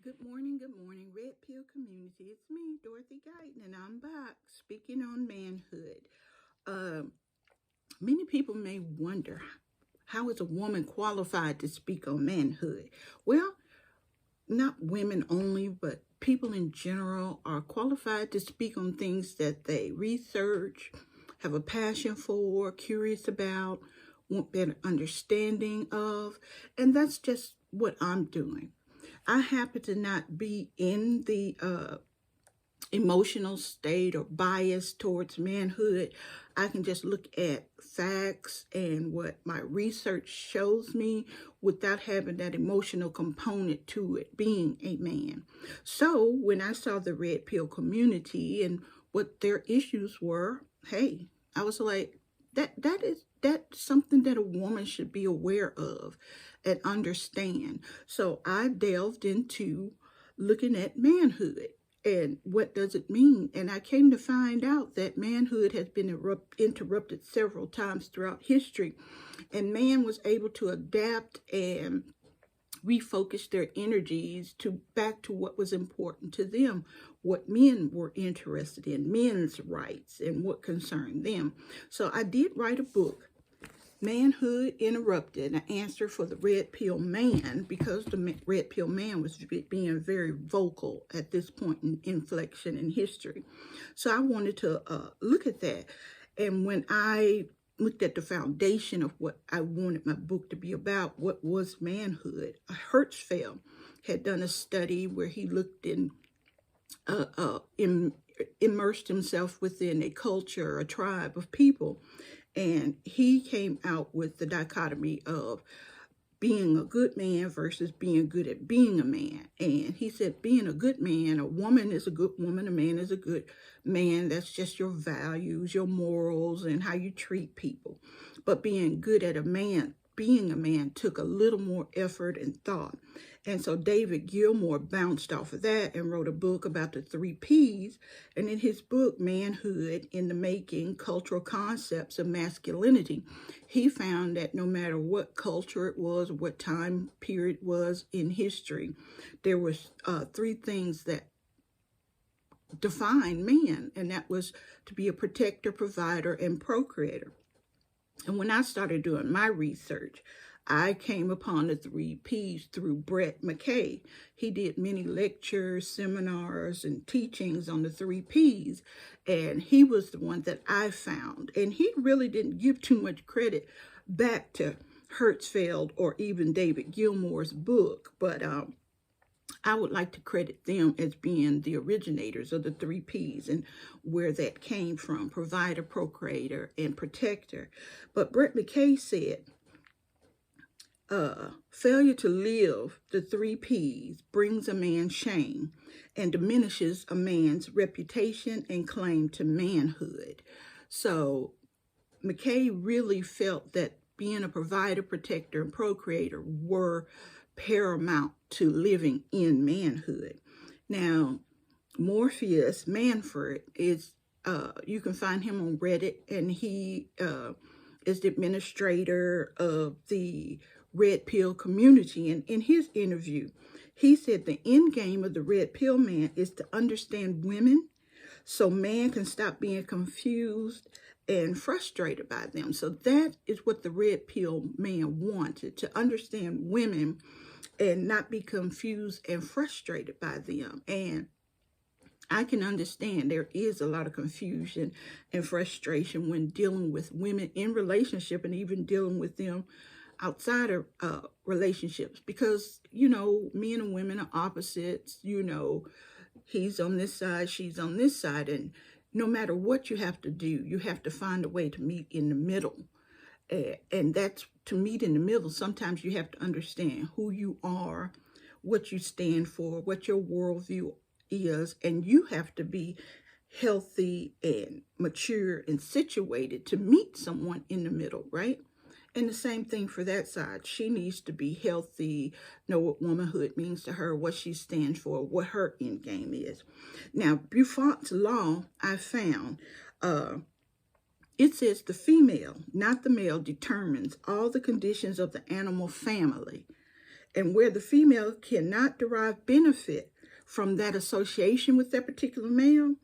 Good morning, Red Pill community. It's me, Dorothy Guyton, and I'm back speaking on manhood. Um, Many people may wonder, how is a woman qualified to speak on manhood? Well, not women only, but people in general are qualified to speak on things that they research, have a passion for, curious about, want better understanding of, and that's just what I'm doing. I happen to not be in the emotional state or bias towards manhood. I can just look at facts and what my research shows me without having that emotional component to it being a man. So when I saw the red pill community and what their issues were, hey, I was like, that's something that a woman should be aware of and understand. So I delved into looking at manhood and what does it mean. And I came to find out that manhood has been interrupted several times throughout history, and man was able to adapt and refocus their energies to back to what was important to them, what men were interested in, men's rights and what concerned them. So I did write a book, Manhood Interrupted, an answer for the red pill man, because the red pill man was being very vocal at this point in inflection in history. So I wanted to look at that. And when I looked at the foundation of what I wanted my book to be about, what was manhood, Hertzfeld had done a study where he looked in immersed himself within a culture, a tribe of people, and he came out with the dichotomy of being a good man versus being good at being a man. And he said, being a good man, a woman is a good woman, a man is a good man. That's just your values, your morals, and how you treat people. But being good at being a man took a little more effort and thought. And so David Gilmour bounced off of that and wrote a book about the 3 Ps. And in his book, Manhood in the Making, Cultural Concepts of Masculinity, he found that no matter what culture it was, what time period it was in history, there was 3 things that defined man, and that was to be a protector, provider, and procreator. And when I started doing my research, I came upon the 3 Ps through Brett McKay. He did many lectures, seminars, and teachings on the 3 Ps, and he was the one that I found. And he really didn't give too much credit back to Hertzfeld or even David Gilmour's book, but I would like to credit them as being the originators of the 3 Ps and where that came from: provider, procreator, and protector. But Brett McKay said, failure to live the 3 Ps brings a man shame and diminishes a man's reputation and claim to manhood. So McKay really felt that being a provider, protector, and procreator were paramount to living in manhood. Now, Morpheus Manfred is, you can find him on Reddit, and he is the administrator of the Red Pill community. And in his interview, he said the end game of the Red Pill man is to understand women so man can stop being confused and frustrated by them. So that is what the red pill man wanted, to understand women and not be confused and frustrated by them. And I can understand there is a lot of confusion and frustration when dealing with women in relationship and even dealing with them outside of relationships, because, men and women are opposites. He's on this side, she's on this side, and no matter what you have to do, you have to find a way to meet in the middle. And that's, to meet in the middle, sometimes you have to understand who you are, what you stand for, what your worldview is, and you have to be healthy and mature and situated to meet someone in the middle, right? And the same thing for that side. She needs to be healthy, know what womanhood means to her, what she stands for, what her end game is. Now, Buffon's law, I found, it says the female, not the male, determines all the conditions of the animal family. And where the female cannot derive benefit from that association with that particular male,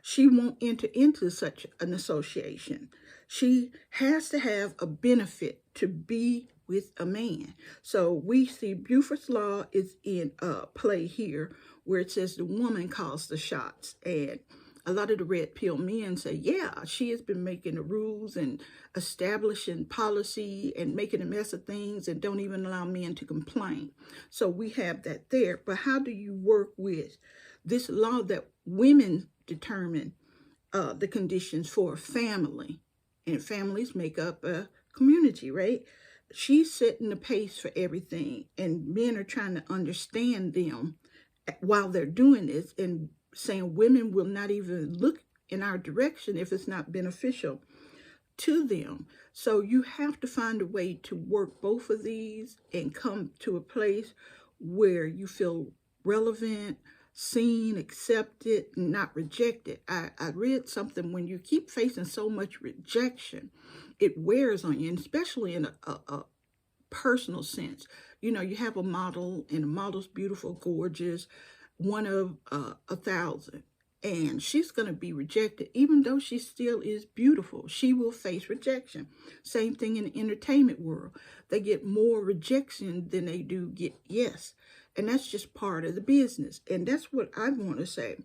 she won't enter into such an association. She has to have a benefit to be with a man. So we see Buford's Law is in play here, where it says the woman calls the shots. And a lot of the red pill men say, yeah, she has been making the rules and establishing policy and making a mess of things and don't even allow men to complain. So we have that there. But how do you work with this law that women determine the conditions for a family? And families make up a community, right? She's setting the pace for everything, and men are trying to understand them while they're doing this and saying women will not even look in our direction if it's not beneficial to them. So you have to find a way to work both of these and come to a place where you feel relevant, seen, accepted, not rejected. I read something, when you keep facing so much rejection, it wears on you, and especially in a personal sense. You know, you have a model, and the model's beautiful, gorgeous, one of 1,000. And she's going to be rejected, even though she still is beautiful. She will face rejection. Same thing in the entertainment world. They get more rejection than they do get yes. And that's just part of the business. And that's what I want to say.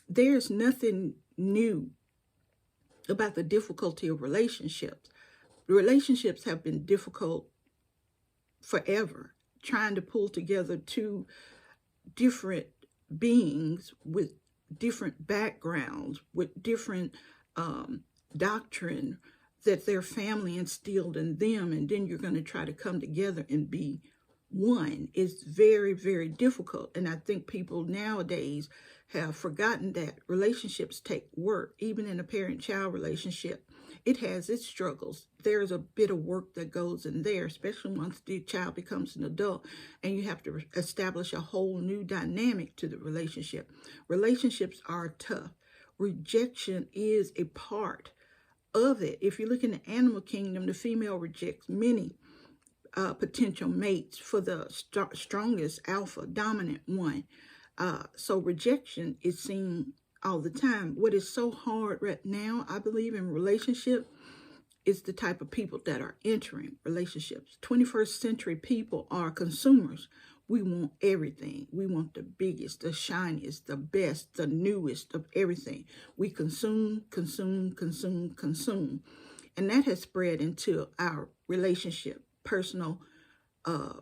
There's nothing new about the difficulty of relationships. Relationships have been difficult forever. Trying to pull together two different beings with different backgrounds, with different doctrine that their family instilled in them, and then you're going to try to come together and be one. Is very, very difficult. And I think people nowadays have forgotten that relationships take work. Even in a parent-child relationship, it has its struggles. There's a bit of work that goes in there, especially once the child becomes an adult, and you have to establish a whole new dynamic to the relationship. Relationships are tough. Rejection is a part of it. If you look in the animal kingdom, the female rejects many potential mates for the strongest alpha dominant one. So rejection is seen all the time. What is so hard right now, I believe, in relationship is the type of people that are entering relationships. 21st century people are consumers. We want everything. We want the biggest, the shiniest, the best, the newest of everything. We consume, consume, consume, consume. And that has spread into our relationship, personal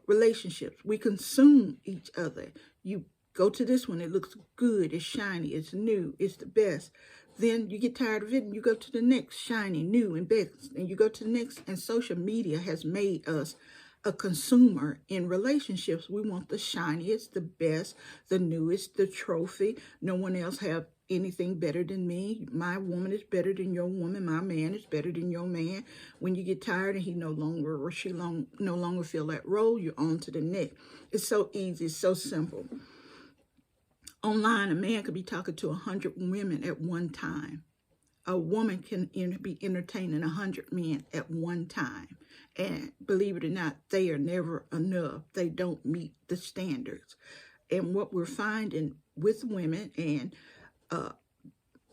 relationships. We consume each other. You go to this one, it looks good, it's shiny, it's new, it's the best. Then you get tired of it and you go to the next, shiny, new, and best. And you go to the next, and social media has made us a consumer in relationships. We want the shiniest, the best, the newest, the trophy. No one else have anything better than me. My woman is better than your woman. My man is better than your man. When you get tired and he no longer or she no longer feel that role, you're on to the next. It's so easy, it's so simple. Online, a man could be talking to 100 women at one time. A woman can be entertaining 100 men at one time. And believe it or not, they are never enough. They don't meet the standards. And what we're finding with women, and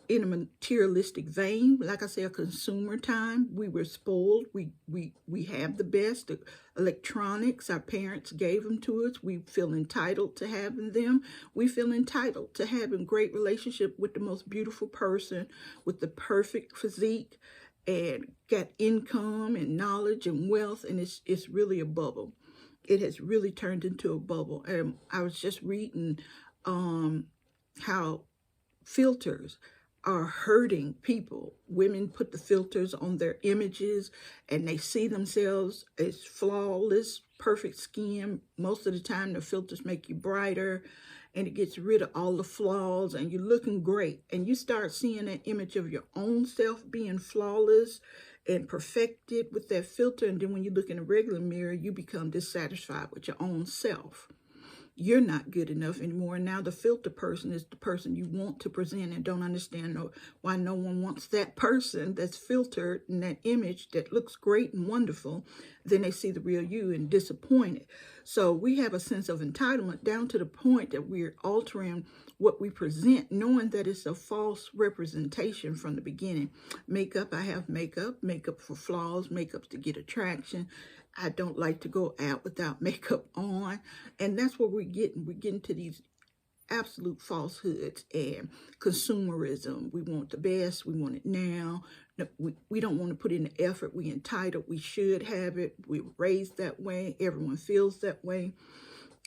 in a materialistic vein, like I say, a consumer time, we were spoiled. We have the best. The electronics, our parents gave them to us. We feel entitled to having them. We feel entitled to having great relationship with the most beautiful person, with the perfect physique, and got income and knowledge and wealth, and it's really a bubble. It has really turned into a bubble. And I was just reading how filters are hurting people. Women put the filters on their images and they see themselves as flawless, perfect skin. Most of the time the filters make you brighter, and it gets rid of all the flaws, and you're looking great. And you start seeing that image of your own self being flawless and perfected with that filter. And then when you look in a regular mirror, you become dissatisfied with your own self. you're not good enough anymore. And now the filter person is the person you want to present and don't understand why no one wants that person that's filtered in that image that looks great and wonderful. Then they see the real you and disappointed. So we have a sense of entitlement down to the point that we're altering what we present, knowing that it's a false representation from the beginning. Makeup, I have makeup for flaws, makeup to get attraction. I don't like to go out without makeup on. And that's what we're getting. We're getting to these absolute falsehoods and consumerism. We want the best. We want it now. No, we don't want to put in the effort. We entitled. We should have it. We're raised that way. Everyone feels that way.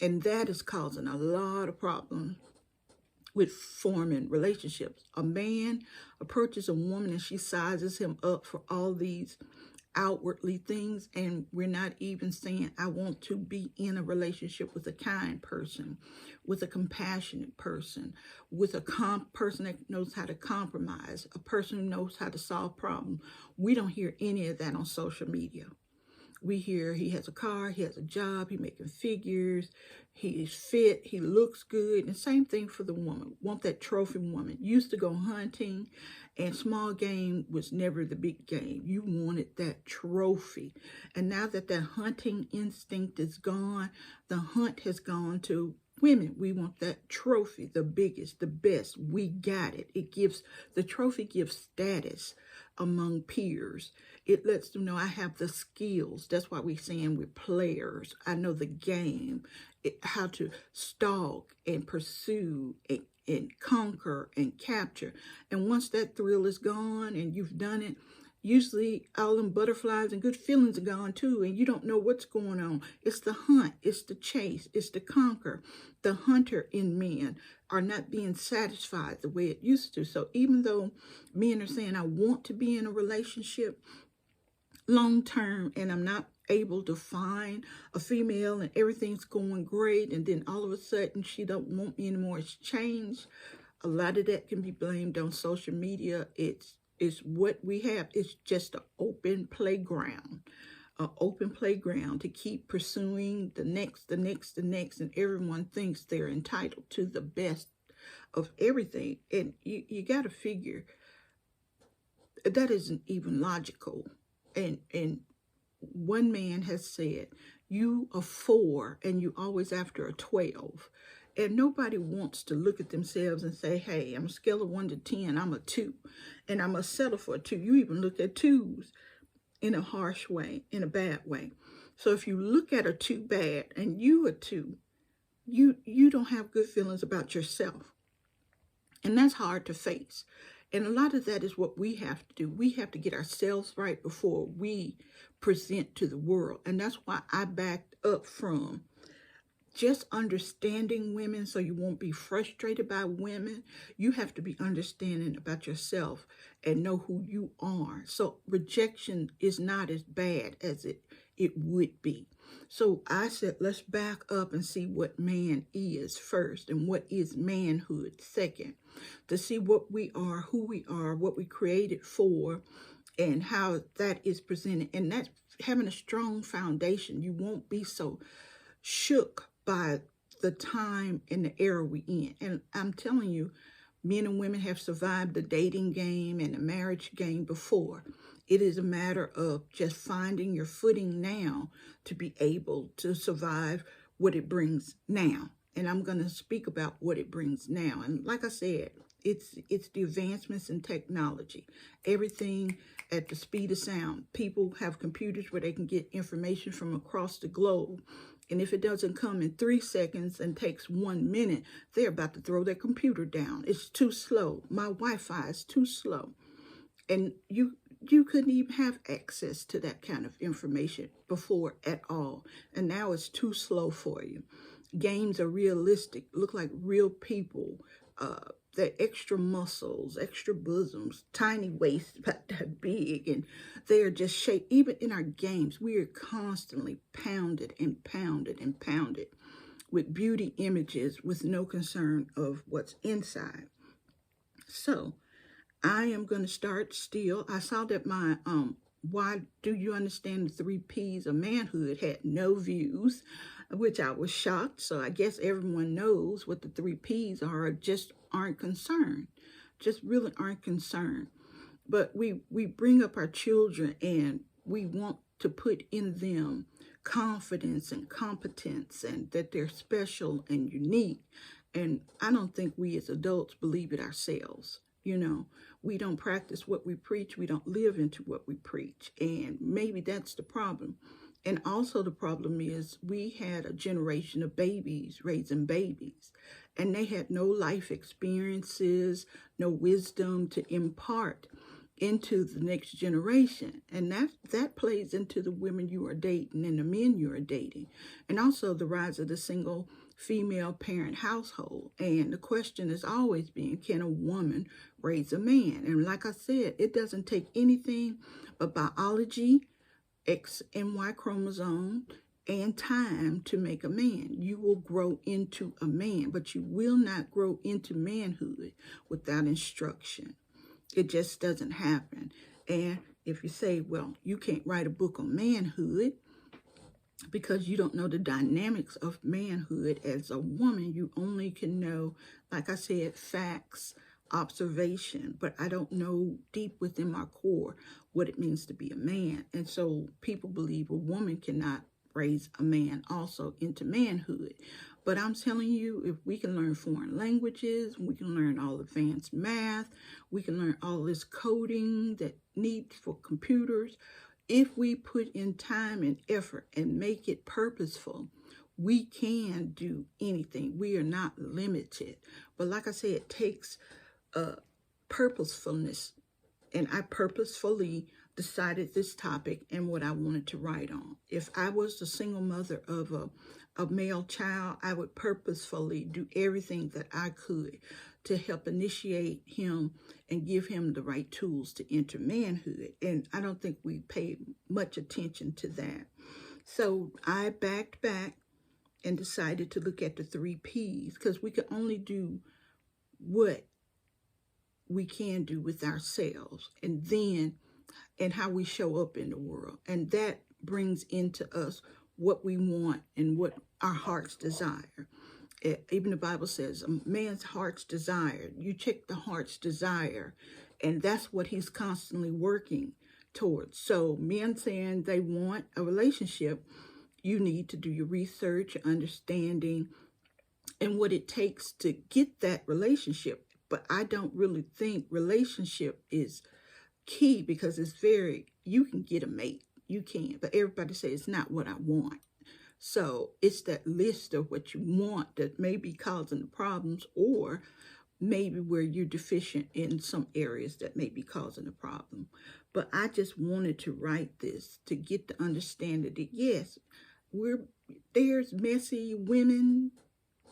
And that is causing a lot of problems with forming relationships. A man approaches a woman and she sizes him up for all these outwardly things, and we're not even saying, I want to be in a relationship with a kind person, with a compassionate person, with a person that knows how to compromise, a person who knows how to solve problems. We don't hear any of that on social media. We hear he has a car, he has a job, he's making figures, he's fit, he looks good. And same thing for the woman. Want that trophy woman. Used to go hunting, and small game was never the big game. You wanted that trophy. And now that that hunting instinct is gone, the hunt has gone to women. We want that trophy, the biggest, the best. We got it. The trophy gives status among peers. It lets them know I have the skills. That's why we're saying we're players. I know the game, how to stalk and pursue and conquer and capture. And once that thrill is gone and you've done it, usually all them butterflies and good feelings are gone too, and you don't know what's going on. It's the hunt, it's the chase, it's the conquer. The hunter in men are not being satisfied the way it used to. So even though men are saying, I want to be in a relationship long term, and I'm not able to find a female and everything's going great, and then all of a sudden she don't want me anymore, it's changed. A lot of that can be blamed on social media. It's what we have. It's just an open playground to keep pursuing the next, and everyone thinks they're entitled to the best of everything. And you got to figure that isn't even logical. And one man has said, you are 4 and you always after a 12. And nobody wants to look at themselves and say, hey, I'm a scale of 1 to 10, I'm a 2. And I'm a settle for a 2. You even look at 2s in a harsh way, in a bad way. So if you look at a 2 bad and you a 2, you don't have good feelings about yourself. And that's hard to face. And a lot of that is what we have to do. We have to get ourselves right before we present to the world. And that's why I backed up from just understanding women so you won't be frustrated by women. You have to be understanding about yourself and know who you are. So rejection is not as bad as it would be. So I said, let's back up and see what man is first and what is manhood second, to see what we are, who we are, what we created for, and how that is presented. And that's having a strong foundation. You won't be so shook by the time and the era we in. And I'm telling you, men and women have survived the dating game and the marriage game before. It is a matter of just finding your footing now to be able to survive what it brings now. And I'm going to speak about what it brings now. And like I said, it's the advancements in technology. Everything at the speed of sound. People have computers where they can get information from across the globe. And if it doesn't come in 3 seconds and takes 1 minute, they're about to throw their computer down. It's too slow. My Wi-Fi is too slow. And you couldn't even have access to that kind of information before at all. And now it's too slow for you. Games are realistic, look like real people. They're extra muscles, extra bosoms, tiny waists about that big, and they're just shaped. Even in our games, we are constantly pounded and pounded and pounded with beauty images with no concern of what's inside. So I am going to start still. I saw that my Why Do You Understand the 3 Ps of Manhood had no views. which I was shocked. So I guess everyone knows what the 3 Ps are, just aren't concerned, just really aren't concerned. But we bring up our children and we want to put in them confidence and competence and that they're special and unique. And I don't think we as adults believe it ourselves. We don't practice what we preach. We don't live into what we preach. And maybe that's the problem. And also the problem is we had a generation of babies raising babies, and they had no life experiences, no wisdom to impart into the next generation. And that plays into the women you are dating and the men you are dating. And also the rise of the single female parent household. And the question has always been, can a woman raise a man? And like I said, it doesn't take anything but biology, X and Y chromosome, and time to make a man. You will grow into a man, but you will not grow into manhood without instruction. It just doesn't happen. And if you say, well, you can't write a book on manhood because you don't know the dynamics of manhood as a woman, you only can know, like I said, facts, observation, but I don't know deep within my core what it means to be a man. And so people believe a woman cannot raise a man also into manhood. But I'm telling you, if we can learn foreign languages, we can learn all advanced math, we can learn all this coding that needs for computers. If we put in time and effort and make it purposeful, we can do anything. We are not limited. But like I said, it takes purposefulness. And I purposefully decided this topic and what I wanted to write on. If I was the single mother of a male child, I would purposefully do everything that I could to help initiate him and give him the right tools to enter manhood. And I don't think we paid much attention to that. So I backed back and decided to look at the 3 Ps, because we could only do what we can do with ourselves, and how we show up in the world. And that brings into us what we want and what our heart's desire. Even the Bible says a man's heart's desire. You check the heart's desire, and that's what he's constantly working towards. So men saying they want a relationship, you need to do your research, understanding, and what it takes to get that relationship. But I don't really think relationship is key, because you can get a mate. You can, but everybody says it's not what I want. So it's that list of what you want that may be causing the problems, or maybe where you're deficient in some areas that may be causing the problem. But I just wanted to write this to get the understanding that yes, there's messy women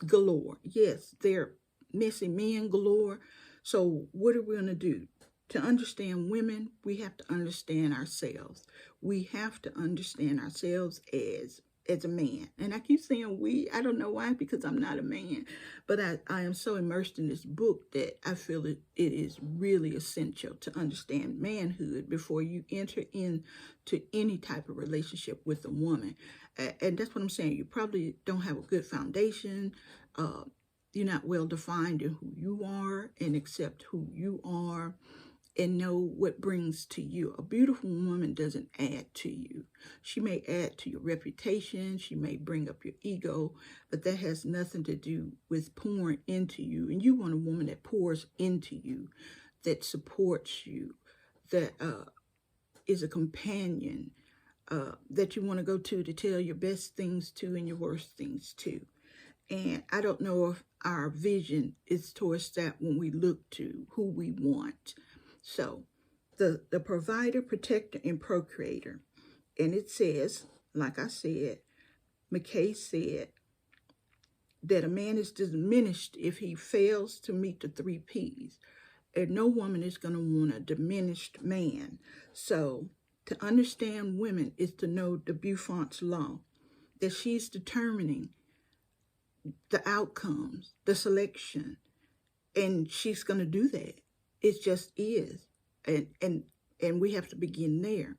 galore. Yes, there are messy men galore. So what are we going to do? To understand women, we have to understand ourselves. We have to understand ourselves as a man. And I keep saying we, I don't know why, because I'm not a man. But I am so immersed in this book that I feel it is really essential to understand manhood before you enter into any type of relationship with a woman. And that's what I'm saying. You probably don't have a good foundation. You're not well defined in who you are, and accept who you are, and know what brings to you. A beautiful woman doesn't add to you. She may add to your reputation. She may bring up your ego, but that has nothing to do with pouring into you. And you want a woman that pours into you, that supports you, that is a companion, that you want to go to tell your best things to and your worst things to. And I don't know if our vision is towards that when we look to who we want. So the provider, protector, and procreator. And it says, like I said, McKay said that a man is diminished if he fails to meet the 3 Ps. And no woman is going to want a diminished man. So to understand women is to know the Buffon's law, that she's determining the outcomes, the selection, and she's going to do that. It just is. And we have to begin there.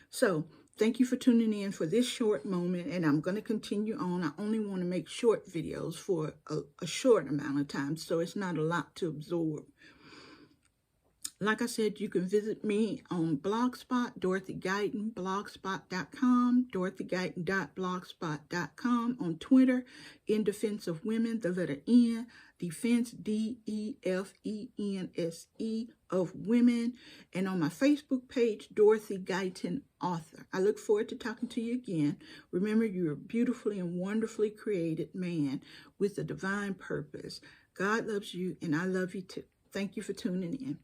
So Thank you for tuning in for this short moment, and I'm going to continue on. I only want to make short videos for a short amount of time, so it's not a lot to absorb. Like I said, you can visit me on Blogspot, Dorothy Guyton, blogspot.com, dorothyguyton.blogspot.com, on Twitter, In Defense of Women, the letter N, Defense, DEFENSE of Women, and on my Facebook page, Dorothy Guyton Author. I look forward to talking to you again. Remember, you're a beautifully and wonderfully created man with a divine purpose. God loves you, and I love you too. Thank you for tuning in.